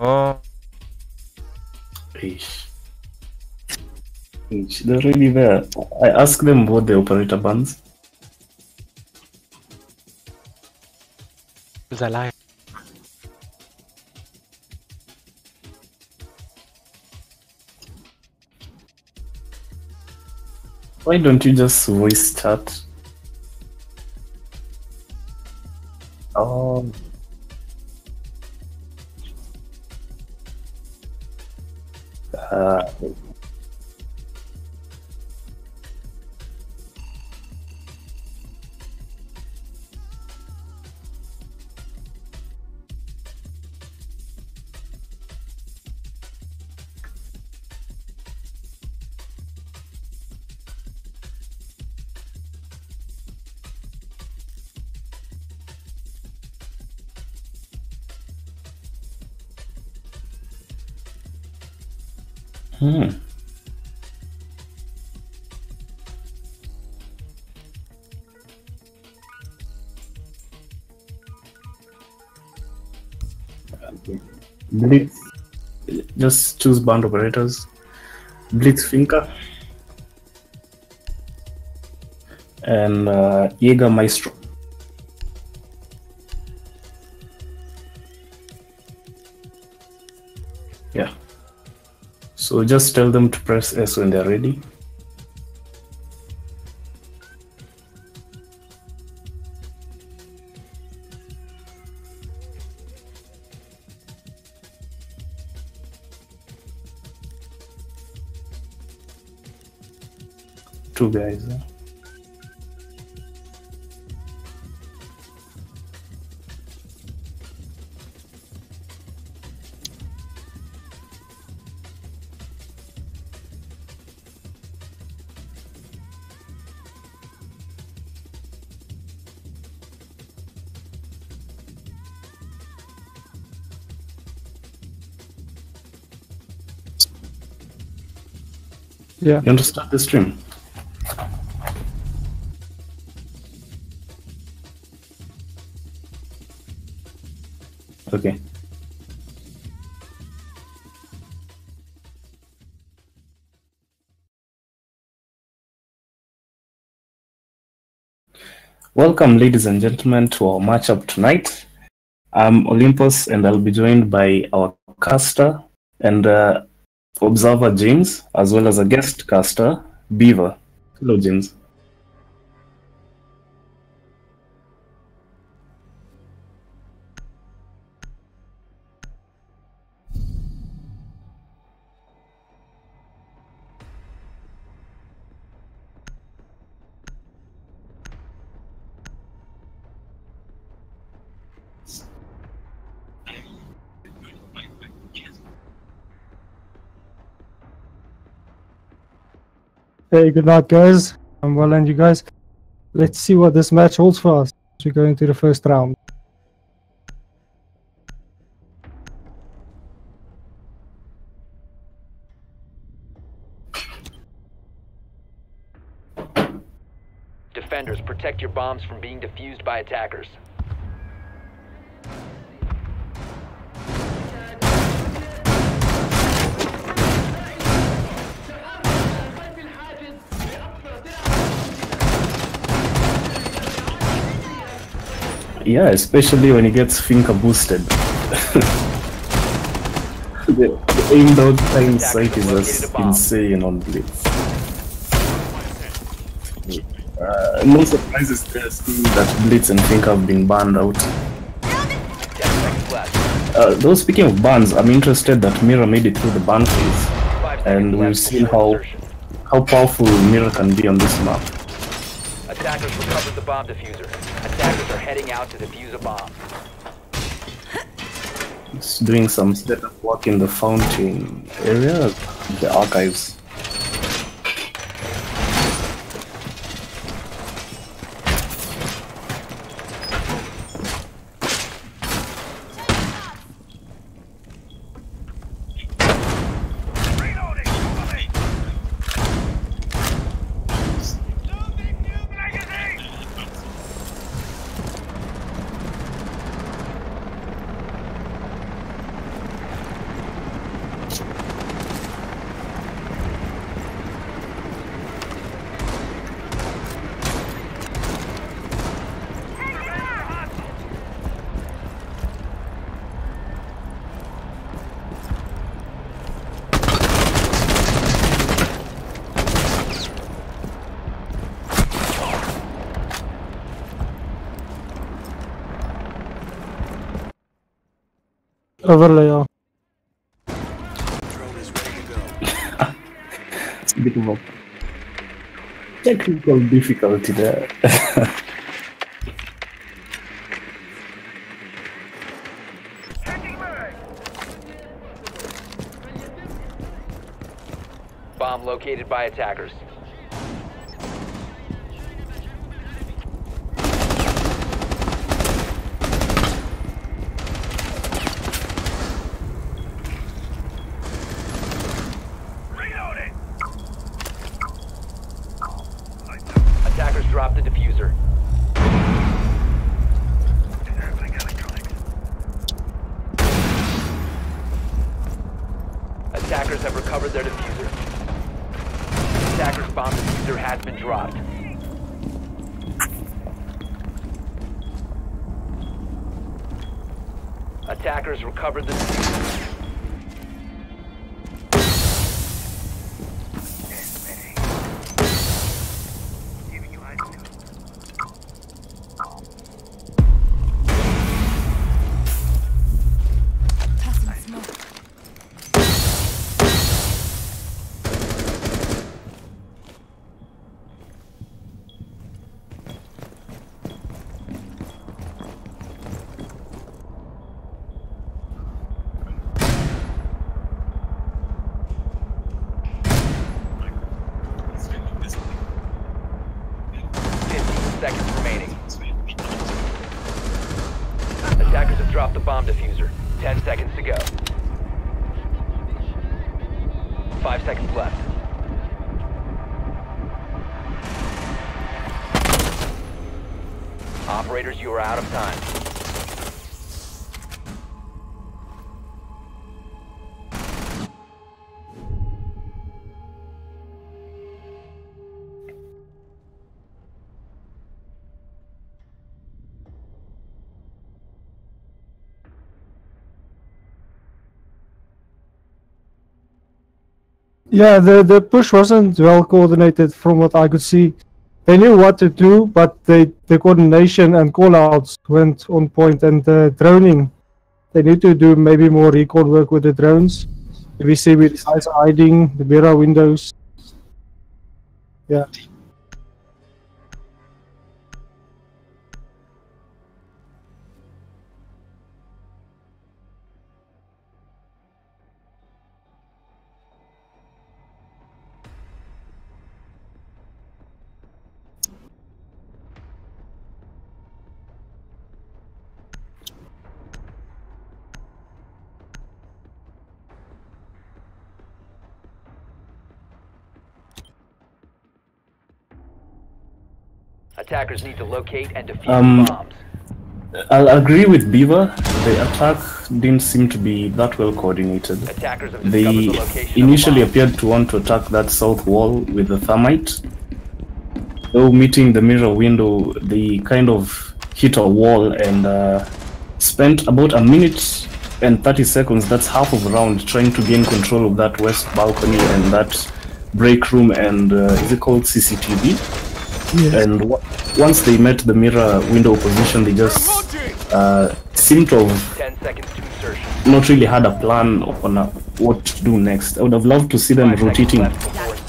Oh. Eesh. They're really there. I asked them what the operator bans. Who's alive? Why don't you just voice chat? Oh. Hmm. Blitz. Just choose band operators. Blitz Finker. And Jäger Maestro. Yeah. So just tell them to press S when they're ready. Two guys. Yeah. You want to start the stream? Okay. Welcome, ladies and gentlemen, to our matchup tonight. I'm Olympus, and I'll be joined by our caster and observer James, as well as a guest caster, Beaver. Hello, James. Hey, good night, guys. I'm well, and you guys. Let's see what this match holds for us as we go into the first round. Defenders, protect your bombs from being defused by attackers. Yeah, especially when he gets Finker boosted. the aimed out time sight is just insane on Blitz. No surprises there, seeing that Blitz and Finker have been banned out. Though speaking of bans, I'm interested that Mira made it through the ban phase, and we've seen how powerful Mira can be on this map. Attackers recovered the bomb diffuser. Attackers are heading out to defuse a bomb. It's doing some setup work in the fountain area, the archives. Overlay, yeah. It's a bit of a technical difficulty there. Bomb located by attackers. Attackers dropped the diffuser. Attackers have recovered their diffuser. Attackers' bomb diffuser has been dropped. Attackers recovered the diffuser. Seconds remaining. Attackers have dropped the bomb diffuser. 10 seconds to go. 5 seconds left. Operators, you are out of time. Yeah, the push wasn't well coordinated from what I could see. They knew what to do, but the coordination and callouts went on point, and the droning, they need to do maybe more recon work with the drones. We see with the guys hiding, the mirror windows. Yeah. Attackers need to locate and defuse bombs. I'll agree with Beaver. The attack didn't seem to be that well coordinated. Attackers have discovered They the location initially of the bomb. appeared to want to attack that south wall with the thermite. Though meeting the mirror window, they kind of hit a wall and spent about a minute and 30 seconds, that's half of a round, trying to gain control of that west balcony and that break room and is it called CCTV? Yes. And once they met the mirror window position, they just seemed to have 10 seconds to insertion. not really had a plan on what to do next. I would have loved to see them rotating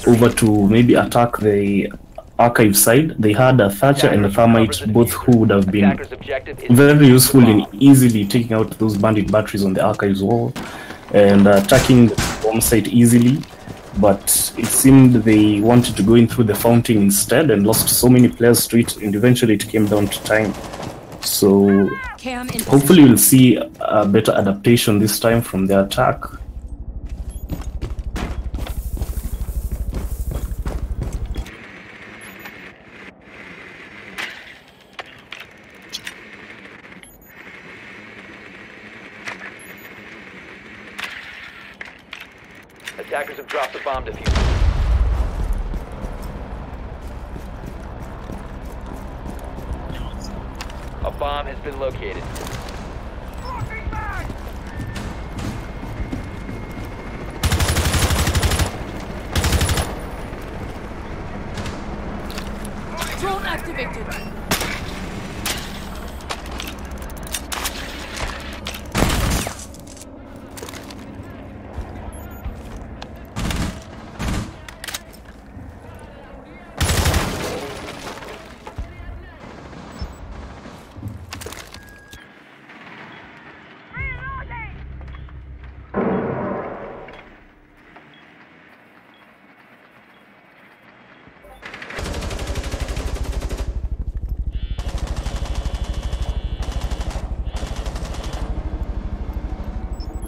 over to maybe attack the archive side. They had a Thatcher and a Thermite, both who would have been very useful in easily taking out those bandit batteries on the archives wall and attacking the bomb site easily. But it seemed they wanted to go in through the fountain instead and lost so many players to it, and eventually it came down to time. So hopefully we'll see a better adaptation this time from the attack. Attackers have dropped the bomb diffuser. A bomb has been located. Drone activated.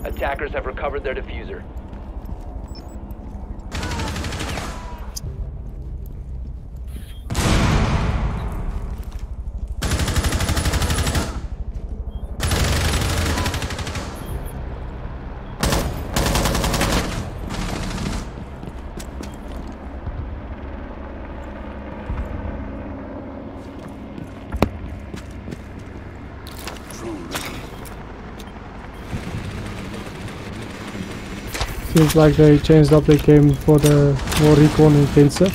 Attackers have recovered their diffuser. Seems like they changed up the game for the more recon intensive.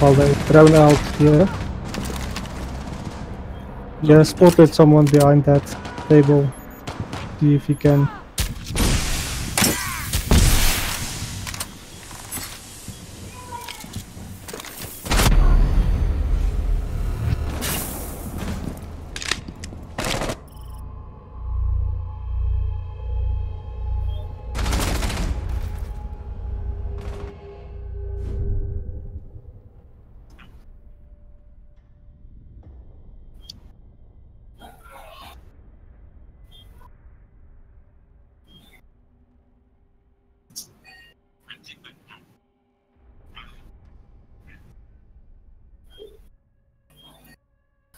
While they thrown out here. Yeah, spotted someone behind that table. See if you can.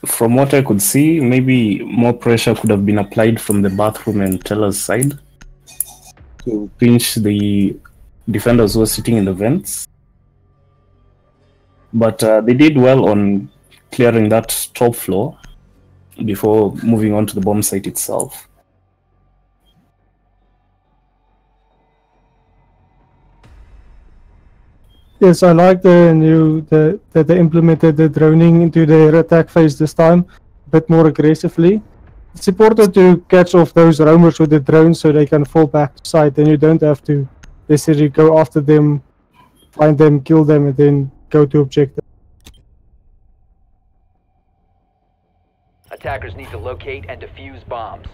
From what I could see, maybe more pressure could have been applied from the bathroom and teller's side to pinch the defenders who were sitting in the vents. But they did well on clearing that top floor before moving on to the bomb site itself. Yes, I like that they implemented the droning into their attack phase this time, a bit more aggressively. It's important to catch off those roamers with the drone so they can fall back to site, and you don't have to necessarily go after them, find them, kill them, and then go to objective. Attackers need to locate and defuse bombs.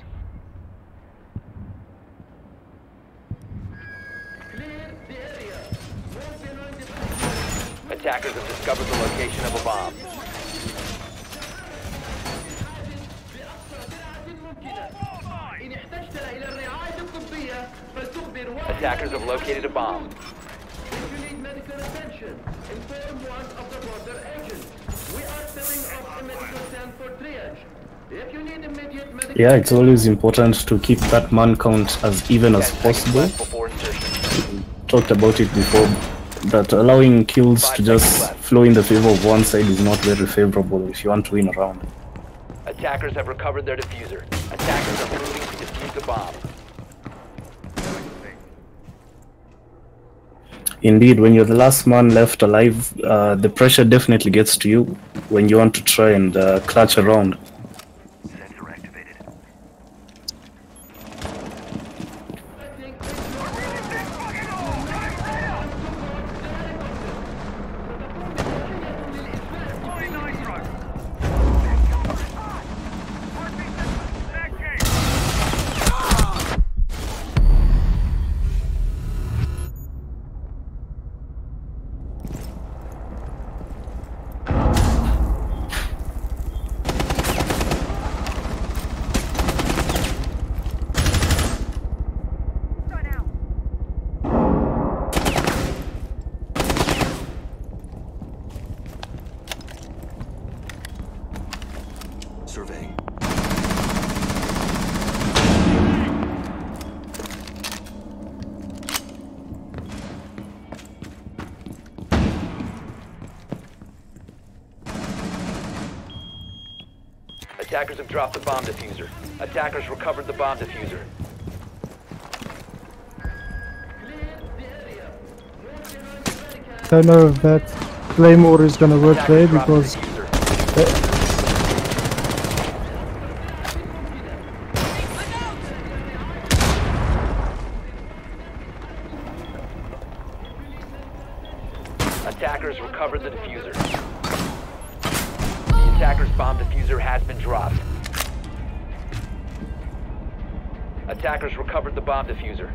Attackers have discovered the location of a bomb. Attackers have located a bomb. If you need medical attention, inform one of the border agents. We are setting up a medical stand for triage. If you need immediate medical Yeah, it's always important to keep that man count as even as 10 seconds possible. left before insertion. Talked about it before, that allowing kills to just flow in the favor of one side is not very favorable if you want to win a round. Attackers have recovered their diffuser. Attackers are moving to defuse a bomb. Indeed, when you're the last man left alive, the pressure definitely gets to you when you want to try and clutch a round. Sensor activated. Surveying. Attackers have dropped the bomb diffuser. Attackers recovered the bomb diffuser. Don't know if that Claymore is gonna work there Attackers dropped the because diffuser. Attackers recovered the diffuser. The attacker's bomb diffuser has been dropped. Attackers recovered the bomb diffuser.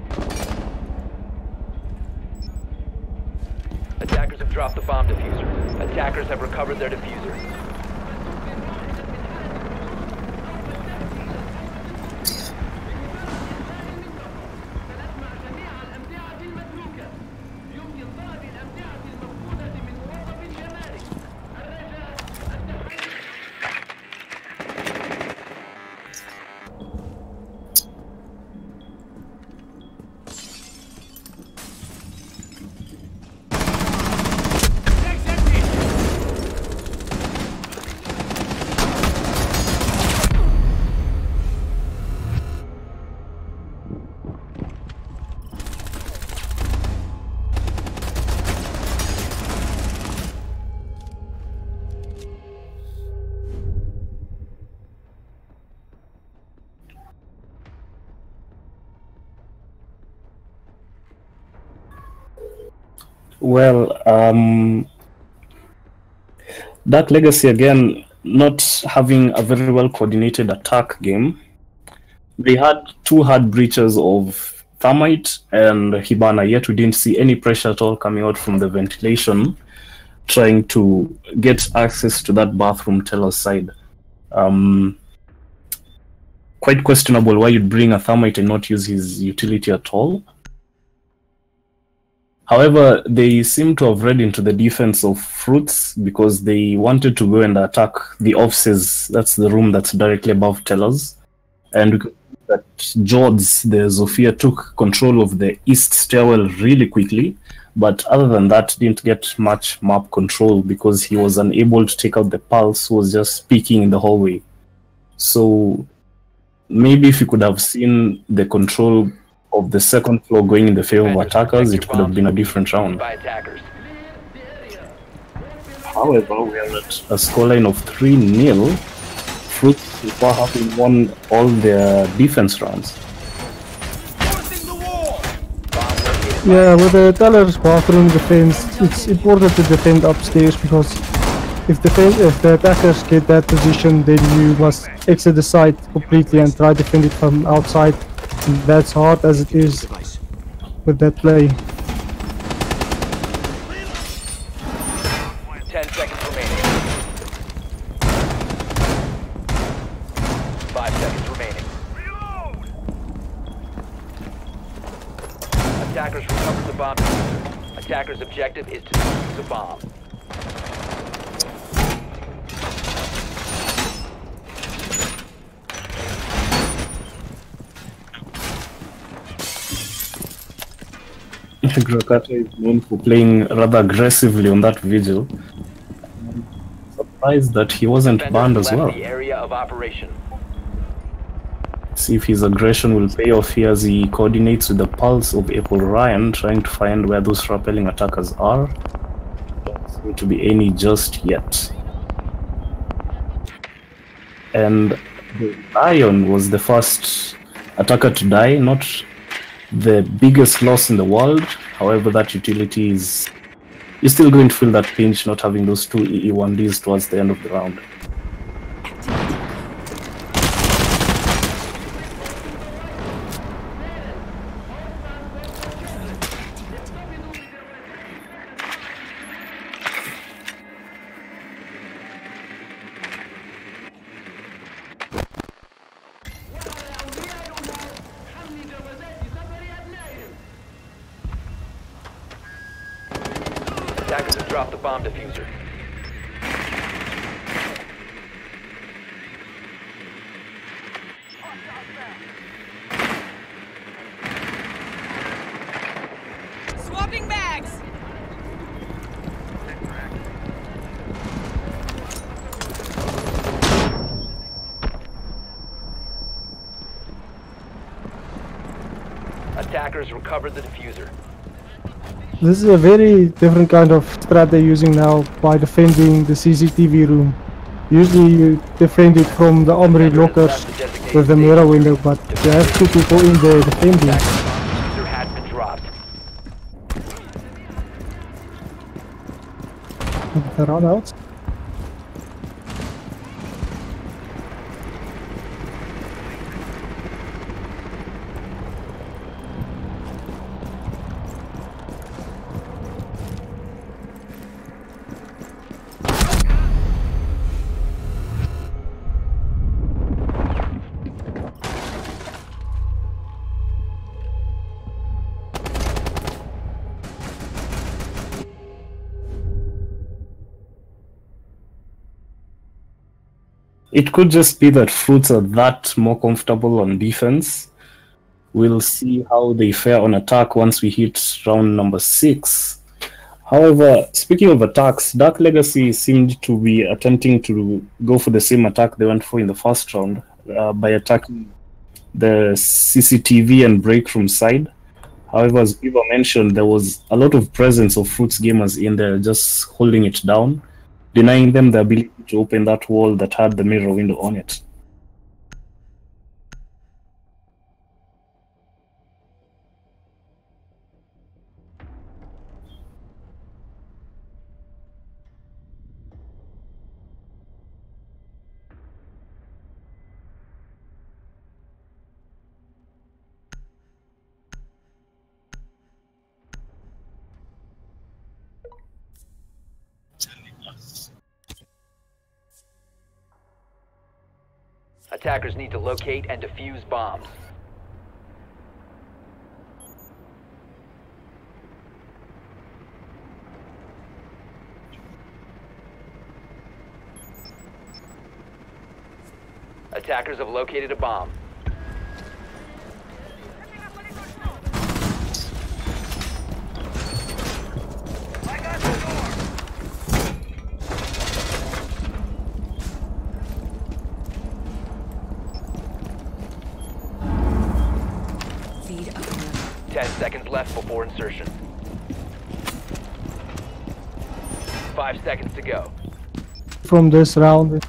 Attackers have dropped the bomb diffuser. Attackers have recovered their diffuser. Well, Dark Legacy again, not having a very well coordinated attack game. They had two hard breaches of Thermite and Hibana, yet we didn't see any pressure at all coming out from the ventilation, trying to get access to that bathroom teller's side. Quite questionable why you'd bring a Thermite and not use his utility at all. However, they seem to have read into the defense of Fruits because they wanted to go and attack the offices. That's the room that's directly above Tellers. And we could see that George, the Zofia, took control of the east stairwell really quickly. But other than that, didn't get much map control because he was unable to take out the pulse, who was just speaking in the hallway. So maybe if you could have seen the control of the second floor going in the favor of attackers, it could have been a different round. By attackers. However, we are at a scoreline of 3-0. Fruits so far having won all their defense rounds. Yeah, with the teller's bathroom defense, it's important to defend upstairs because if the attackers get that position, then you must exit the site completely and try to defend it from outside. And that's hard as it is with that play. 10 seconds remaining. 5 seconds remaining. Attackers recovered the bomb diffuser. Attackers' objective is to defuse the bomb. Grakata is known for playing rather aggressively on that vigil. I'm surprised that he wasn't banned as well. The area of operation. See if his aggression will pay off here as he coordinates with the pulse of April Ryan, trying to find where those rappelling attackers are. Don't seem to be any just yet. And the Lion was the first attacker to die, not the biggest loss in the world. However, that utility is... You're still going to feel that pinch not having those two EE1Ds towards the end of the round. Attackers have dropped the bomb diffuser. Swapping bags. Attackers recovered the diffuser. This is a very different kind of strat they're using now by defending the CCTV room. Usually you defend it from the armory lockers with the mirror window, but you have two people in there defending. Diffuser has been dropped. They run out. It could just be that Fruits are that more comfortable on defense. We'll see how they fare on attack once we hit round number 6. However, speaking of attacks, Dark Legacy seemed to be attempting to go for the same attack they went for in the first round by attacking the CCTV and break room side. However, as Beaver mentioned, there was a lot of presence of Fruits gamers in there just holding it down, denying them the ability to open that wall that had the mirror window on it. Attackers need to locate and defuse bombs. Attackers have located a bomb. Feed up. 10 seconds left before insertion. 5 seconds to go. From this round,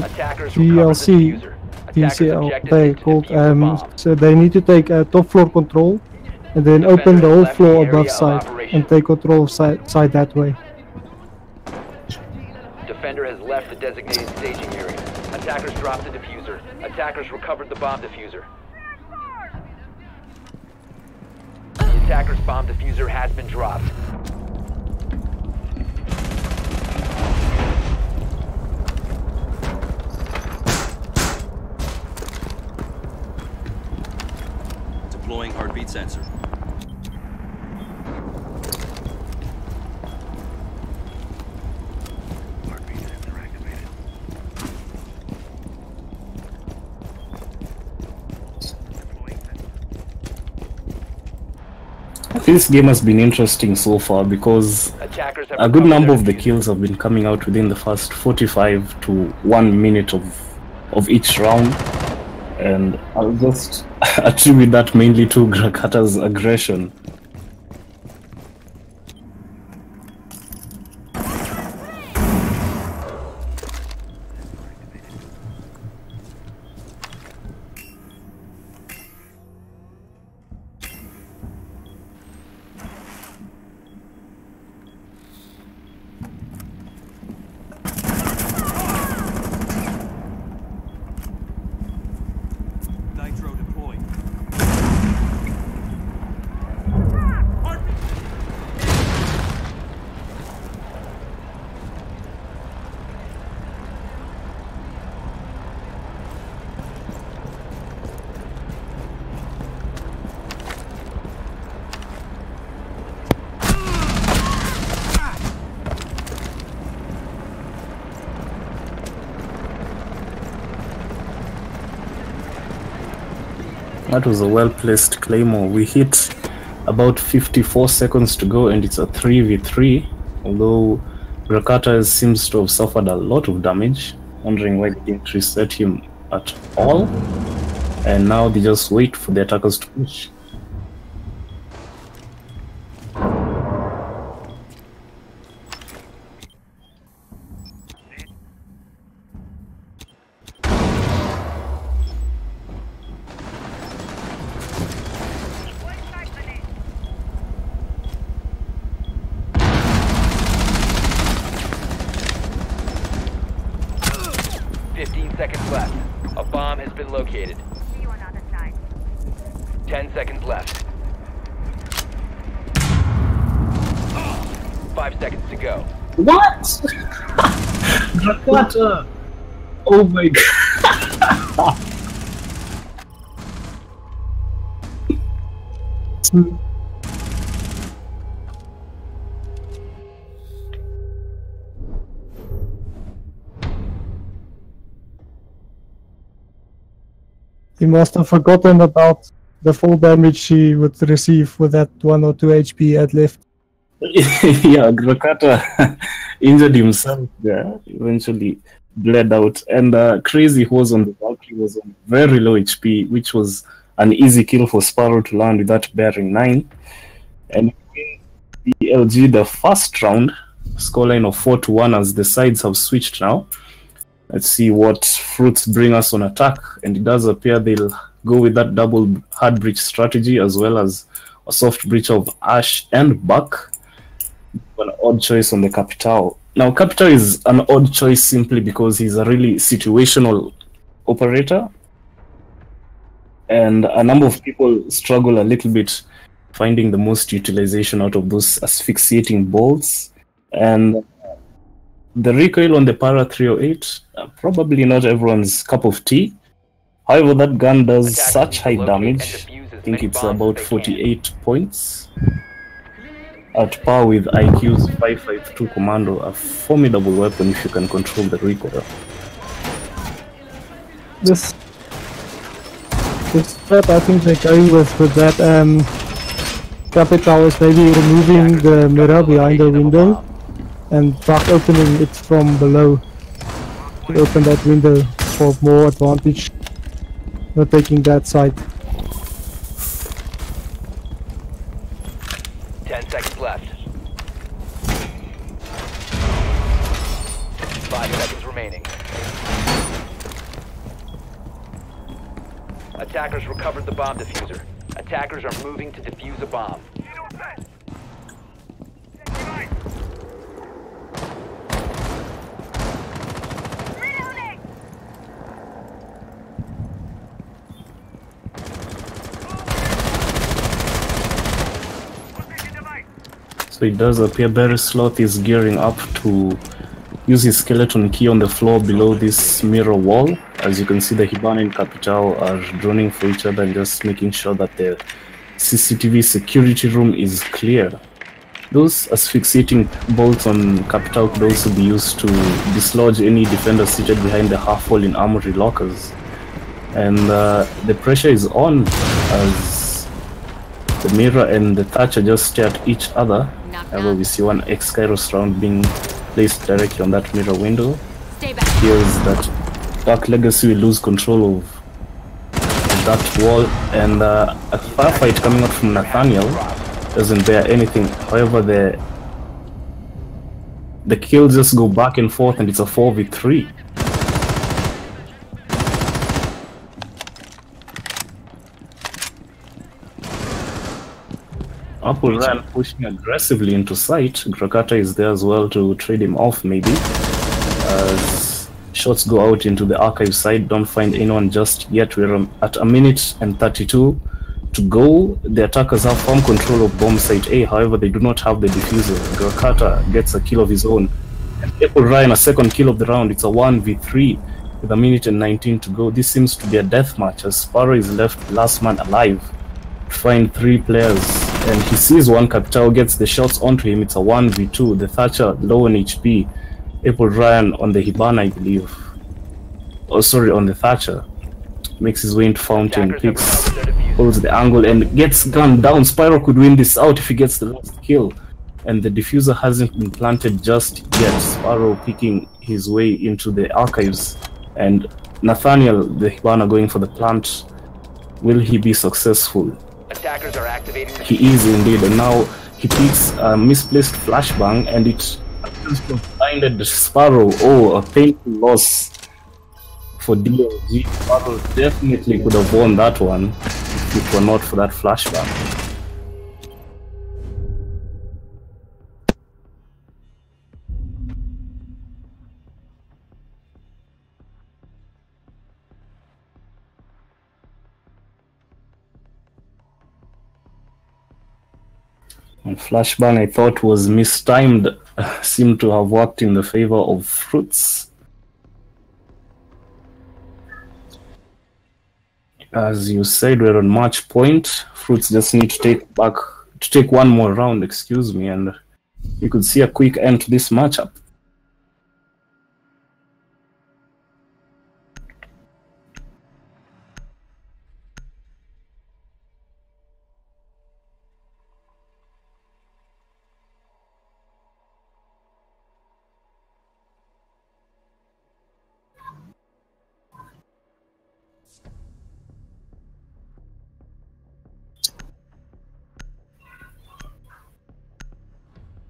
Attackers recovered the DLC, diffuser. Attackers DCL, objective they is to called, defuse the bomb. so they need to take top floor control and then open the whole floor above side and take control of side that way. Defender has left the designated staging area. Attackers dropped the diffuser. Attackers recovered the bomb diffuser. The attacker's bomb diffuser has been dropped. Deploying heartbeat sensor. Heartbeat sensor activated. Deploying sensor. This game has been interesting so far because Attackers have a good recovered number their of the diffuser. kills have been coming out within the first 45 to 1 minute of each round. And I'll just attribute that mainly to Grakata's aggression. Nitro deployed. That was a well-placed claymore. We hit about 54 seconds to go and it's a 3v3, although Grakata seems to have suffered a lot of damage, wondering why they didn't reset him at all. And now they just wait for the attackers to push. Seconds left. A bomb has been located. See you on the other side. 10 seconds left. 5 seconds to go. What? Grakata! Oh my god! He must have forgotten about the full damage he would receive with that 1 or 2 HP he had left. Yeah, Grakata injured himself there, eventually bled out. And Crazy was on the Valkyrie, was on very low HP, which was an easy kill for Sparrow to land with that bearing 9. And the LG the first round, scoreline of 4-1 as the sides have switched now. Let's see what fruits bring us on attack, and it does appear they'll go with that double hard breach strategy as well as a soft breach of Ash and Buck. An odd choice on the Capital. Now Capital is an odd choice simply because he's a really situational operator, and a number of people struggle a little bit finding the most utilization out of those asphyxiating bolts. And the recoil on the Para 308, probably not everyone's cup of tea. However, that gun does Attackers such need to high locate damage. and defuse as I think many it's bombs as about they can. 48 points. At par with IQ's 552 Commando, a formidable weapon if you can control the recoil. This strat I think they're going with that Capital is maybe removing the mirror behind the window and back opening it from below. To open that window for more advantage. Not taking that side. 10 seconds left. 5 seconds remaining. Attackers recovered the bomb diffuser. Attackers are moving to defuse a bomb. So it does appear Barry Sloth is gearing up to use his skeleton key on the floor below this mirror wall. As you can see, the Hibana and Capital are droning for each other and just making sure that the CCTV security room is clear. Those asphyxiating bolts on Capital could also be used to dislodge any defender seated behind the half-wall in armory lockers. And the pressure is on as the mirror and the Thatcher just stare at each other. However, we see one X-Kairos round being placed directly on that mirror window. Stay back. Here's that Dark Legacy will lose control of that wall, and a firefight coming out from Nathaniel doesn't bear anything. However, the kills just go back and forth, and it's a 4v3. Apple Ryan pushing aggressively into sight. Grakata is there as well to trade him off, maybe. As shots go out into the archive side, don't find anyone just yet. We're at 1 minute and 32 to go. The attackers have firm control of bomb site A, however, they do not have the diffuser. Grakata gets a kill of his own. And Apple Ryan, a second kill of the round. It's a 1v3 with 1 minute and 19 to go. This seems to be a death match as Sparrow is left last man alive to find 3 players. And he sees one Capital, gets the shots onto him. It's a 1v2. The Thatcher low on HP. Apple Ryan on the Hibana, I believe. Oh, sorry, on the Thatcher. Makes his way into Fountain, picks, holds the angle, and gets gunned down. Spyro could win this out if he gets the last kill. And the diffuser hasn't been planted just yet. Sparrow picking his way into the archives. And Nathaniel, the Hibana, going for the plant. Will he be successful? Attackers are activating the He is indeed, and now he picks a misplaced flashbang, and it blinded the Sparrow. Oh, a painful loss for DLG. Sparrow definitely could have won that one if it were not for that flashbang. And flashbang, I thought, was mistimed, seemed to have worked in the favor of Fruits. As you said, we're on match point. Fruits just need to take one more round, excuse me, and you could see a quick end to this matchup.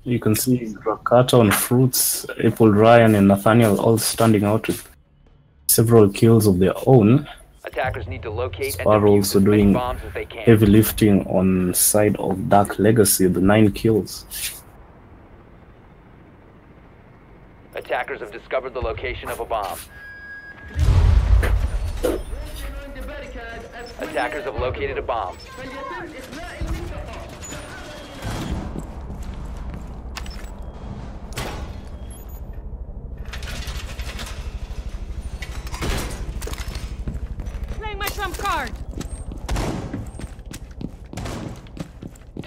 You can see Grakata on Fruits, Apple Ryan, and Nathaniel all standing out with several kills of their own. Attackers need to locate and Sparrow defuse also as many doing bombs as they can. heavy lifting on side of Dark Legacy, the 9 kills. Attackers have discovered the location of a bomb. Attackers have located a bomb.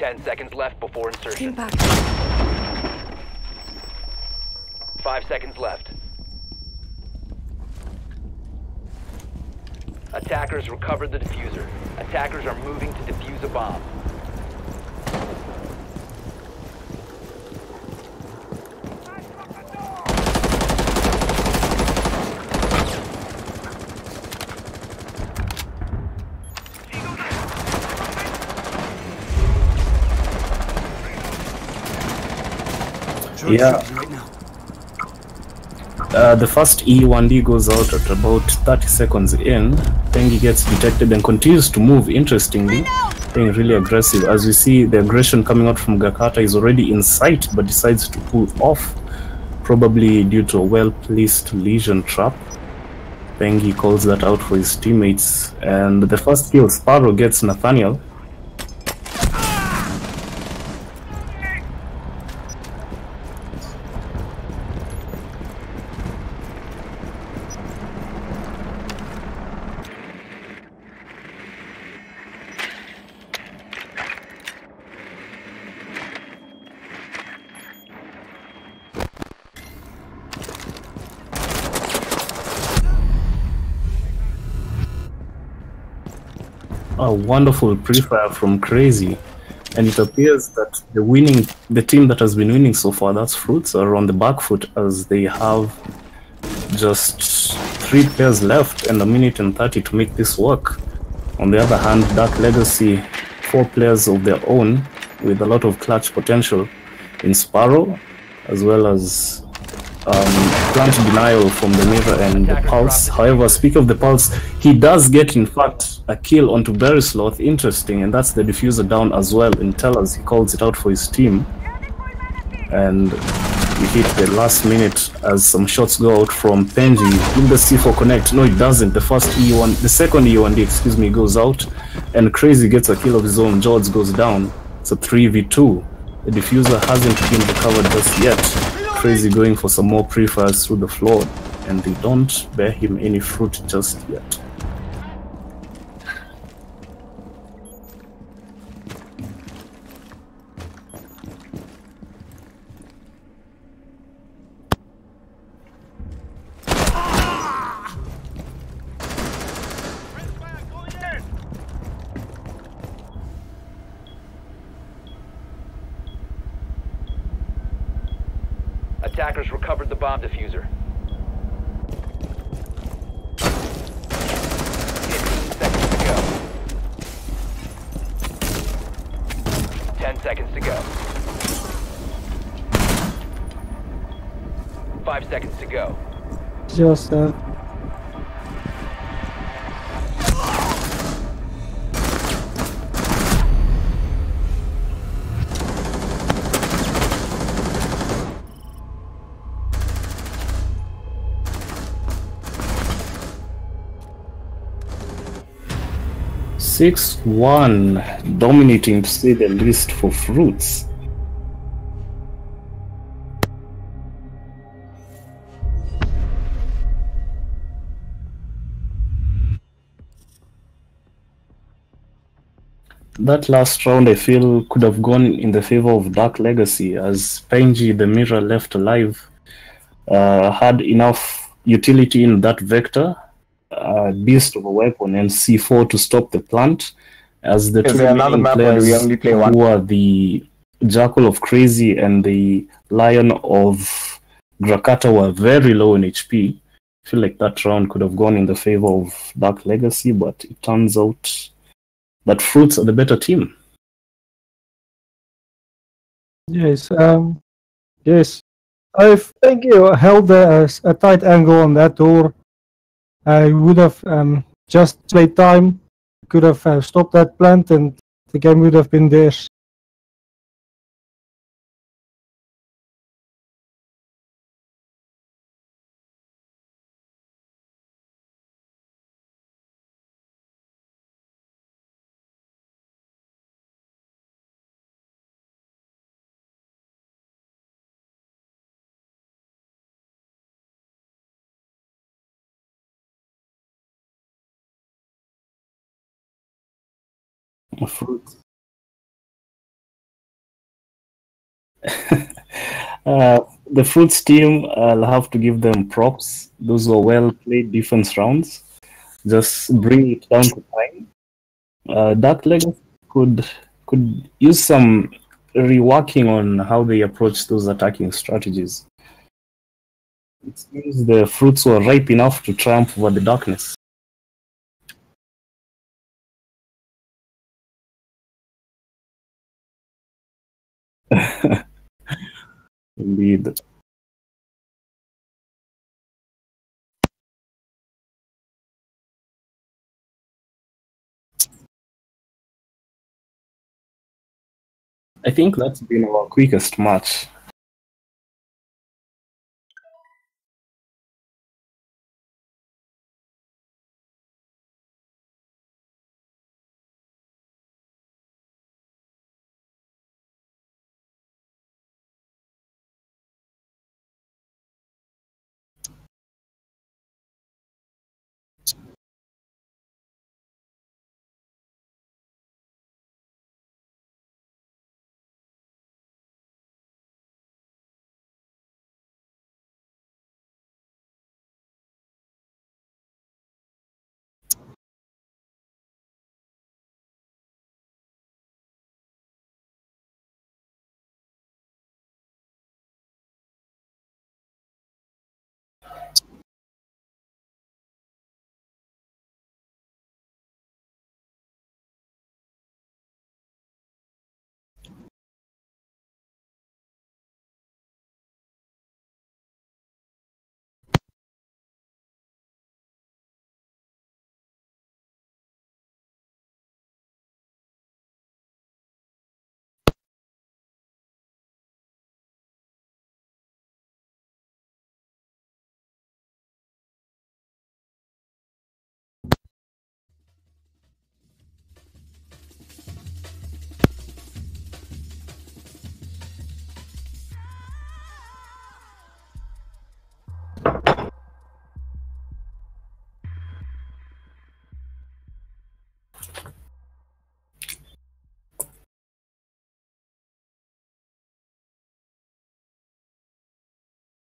10 seconds left before insertion. Impact. 5 seconds left. Attackers recovered the diffuser. Attackers are moving to defuse a bomb. Yeah. The first E1D goes out at about 30 seconds in. Pengi gets detected and continues to move, interestingly, being really aggressive. As we see, the aggression coming out from Gakata is already in sight, but decides to pull off, probably due to a well-placed lesion trap. Pengi calls that out for his teammates, and the first kill, Sparrow gets Nathaniel. A wonderful pre-fire from Crazy, and it appears that the team that has been winning so far, that's Fruits, are on the back foot as they have just 3 players left and 1:30 to make this work. On the other hand, Dark Legacy, 4 players of their own with a lot of clutch potential in Sparrow, as well as plant denial from the Mirror and the Pulse. However, speaking of the Pulse, he does get, in fact, a kill onto Berisloth, interesting, and that's the diffuser down as well in Tellers. He calls it out for his team. And we hit the last minute as some shots go out from Penji. Will the C4 connect? No, it doesn't. The second E1D, excuse me, goes out, and Crazy gets a kill of his own. George goes down. It's a 3v2. The diffuser hasn't been recovered just yet. Crazy going for some more pre-fires through the floor, and they don't bear him any fruit just yet. Attackers recovered the bomb diffuser. 15 seconds to go. 10 seconds to go. 5 seconds to go. Just (6-1), dominating to say the least for Fruits. That last round, I feel, could have gone in the favor of Dark Legacy, as Penji, the Mirror left alive, had enough utility in that vector, beast of a weapon, and C4 to stop the plant, as the two remaining players who are the Jackal of Crazy and the Lion of Grakata were very low in HP. I feel like that round could have gone in the favor of Dark Legacy, but it turns out that Fruits are the better team. yes, yes. I think you held a tight angle on that door. I would have just played time, could have stopped that plant, and the game would have been theirs. Fruits. The Fruits team, I'll have to give them props. Those were well played defense rounds. Just bring it down to time. Dark Legacy could use some reworking on how they approach those attacking strategies. It seems the Fruits were ripe enough to triumph over the darkness. Indeed. I think that's been our quickest match.